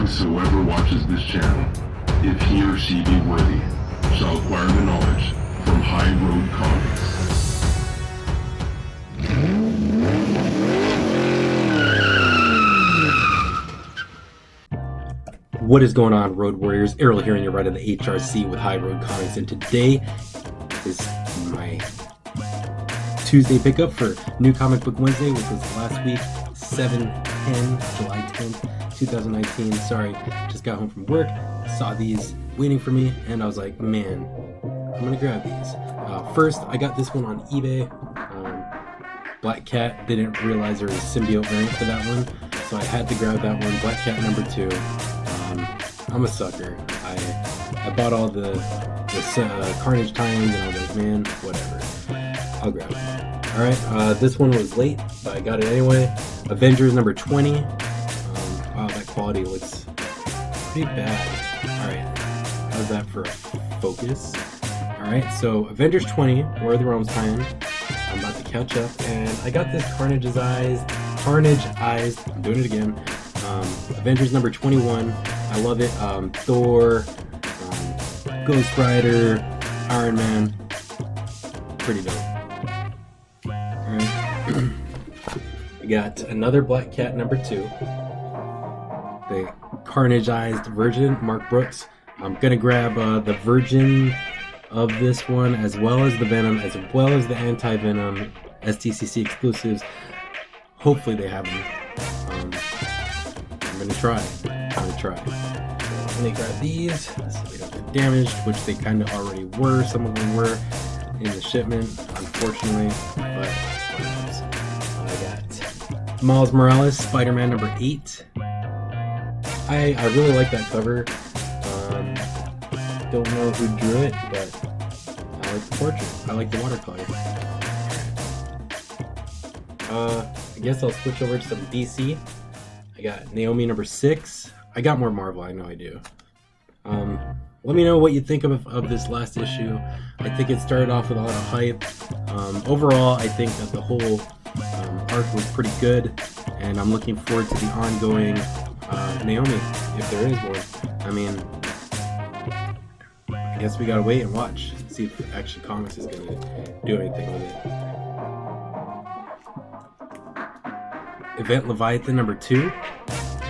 Whosoever watches this channel, if he or she be worthy, shall acquire the knowledge from High Road Comics. What is going on, Road Warriors? Errol here, and you're right on the HRC with High Road Comics, and today is my Tuesday pickup for New Comic Book Wednesday, which was last week, July 10th, 2019. Sorry, just got home from work, saw these waiting for me, and I was like, man, I'm gonna grab these. First, I got this one on eBay. Black Cat, didn't realize there was a symbiote variant for that one, so I had to grab that one. Black Cat number 2. I'm a sucker. I bought all the Carnage tie-ins, and I was like, man, whatever. I'll grab it. Alright, this one was late, but I got it anyway. Avengers number 20. Wow, that quality looks pretty bad. Alright, how's that for a focus? Alright, so Avengers 20, War of the Realms tie-in. I'm about to catch up, and I got this Carnage Eyes, I'm doing it again. Avengers number 21, I love it. Thor, Ghost Rider, Iron Man, pretty dope. Alright, I got another Black Cat number 2, the Carnage-ized version, Mark Brooks. I'm gonna grab the version of this one, as well as the Venom, as well as the Anti-Venom STCC exclusives. Hopefully they have them. I'm gonna try. So let me grab these so they don't get damaged, which they kind of already were. Some of them were in the shipment, unfortunately, but I got Miles Morales, Spider-Man number 8. I really like that cover. Don't know who drew it, but I like the portrait. I like the watercolor. I guess I'll switch over to some DC. I got Naomi number 6. I got more Marvel, I know I do. Let me know what you think of this last issue. I think it started off with a lot of hype. Overall, I think that the whole arc was pretty good, and I'm looking forward to the ongoing Naomi, if there is one. I mean, I guess we gotta wait and watch, see if Action Comics is gonna do anything with it. Event Leviathan number 2,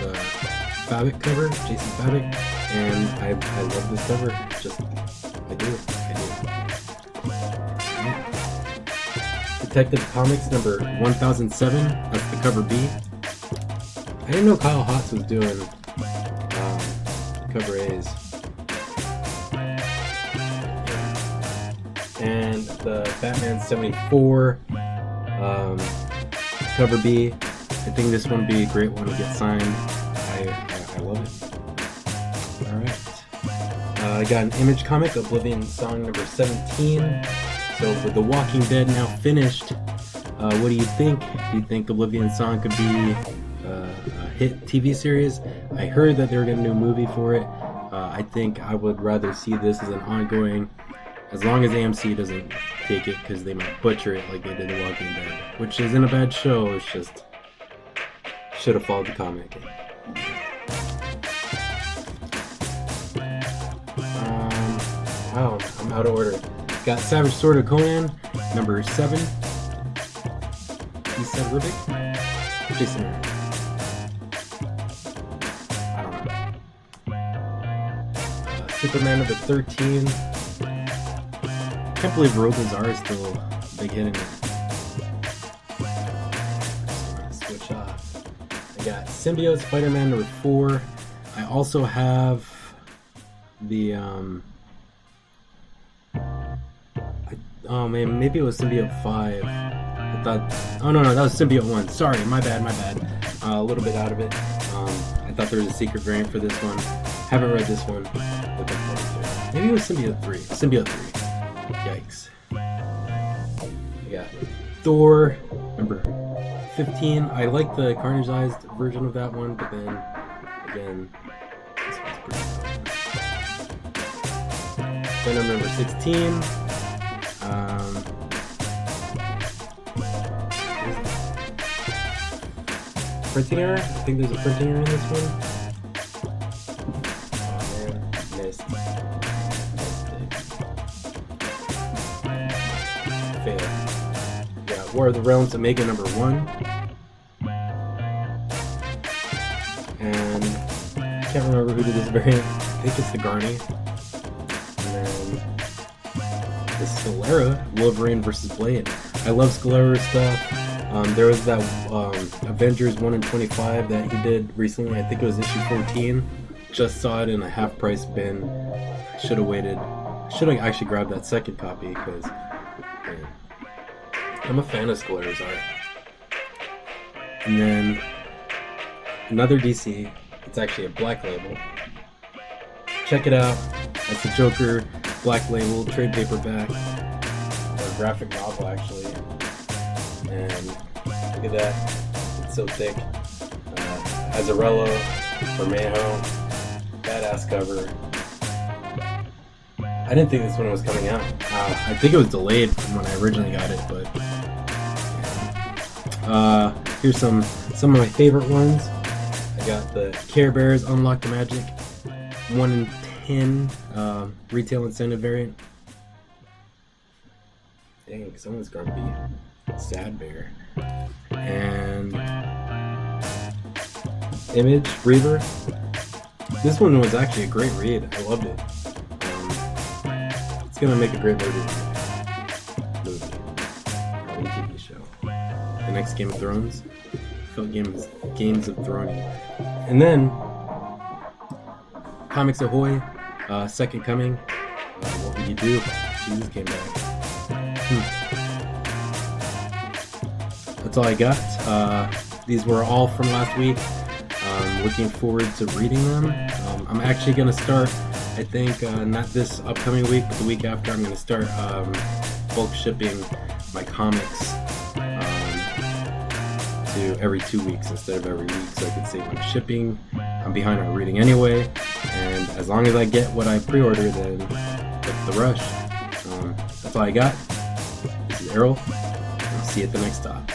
the Fabric cover, Jason Fabric, and I love this cover. Just, I do. Detective Comics number 1007, that's the cover B. I didn't know Kyle Hotz was doing cover A's. And the Batman 74 cover B. I think this one would be a great one to get signed. I love it. Alright. I got an Image comic, Oblivion Song number 17. So with The Walking Dead now finished, what do you think? Do you think Oblivion Song could be a hit TV series? I heard that they were going to do a movie for it. I think I would rather see this as an ongoing, as long as AMC doesn't take it, because they might butcher it like they did The Walking Dead, which isn't a bad show, it's just should have followed the comic. Wow, I'm out of order. Got Savage Sword of Conan, number 7. He said Rubik? Jason Aaron. I don't know. Superman number 13. Can't believe Rogue Lazar is still a big hit in it. Switch off. I got Symbiote Spider-Man number 4. I also have the oh man, maybe it was Symbiote 5. I thought, oh no, that was Symbiote 1. Sorry, my bad. A little bit out of it. I thought there was a secret variant for this one. Haven't read this one. Looking forward to it. Maybe it was Symbiote 3. Symbiote 3. Yikes. I got Thor number 15. I like the Carnage-ized version of that one, but then again, this one's pretty cool. Venom number 16. Printing error? I think there's a printing error in this one. War of the Realms Omega #1. And I can't remember who did this variant. I think it's the Garni. And then the Scalera, Wolverine vs. Blade. I love Scalera stuff. There was that Avengers 1 in 25 that he did recently. I think it was issue 14. Just saw it in a half-price bin. Should have waited. Should have actually grabbed that second copy because I'm a fan of Scalera's art. And then another DC. It's actually a Black Label. Check it out. That's the Joker Black Label trade paperback, or graphic novel actually. And look at that, it's so thick. Azzarello, Bermejo, badass cover. I didn't think this one was coming out. I think it was delayed from when I originally got it, but here's some of my favorite ones. I got the Care Bears Unlock the Magic 1 in 10 retail incentive variant. Dang, someone's gonna be Sad Bear. And Image Reaver. This one was actually a great read. I loved it. It's gonna make a great movie or TV show. The next Game of Thrones. Felt Games of Thrones. And then Comics Ahoy, Second Coming. What would you do if Jesus came back? That's all I got. These were all from last week. Looking forward to reading them. I'm actually going to start, I think, not this upcoming week, but the week after, I'm going to start bulk shipping my comics to every 2 weeks instead of every week, so I can save on shipping. I'm behind on reading anyway, and as long as I get what I pre-order, then that's the rush. That's all I got. This is Errol. I'll see you at the next stop.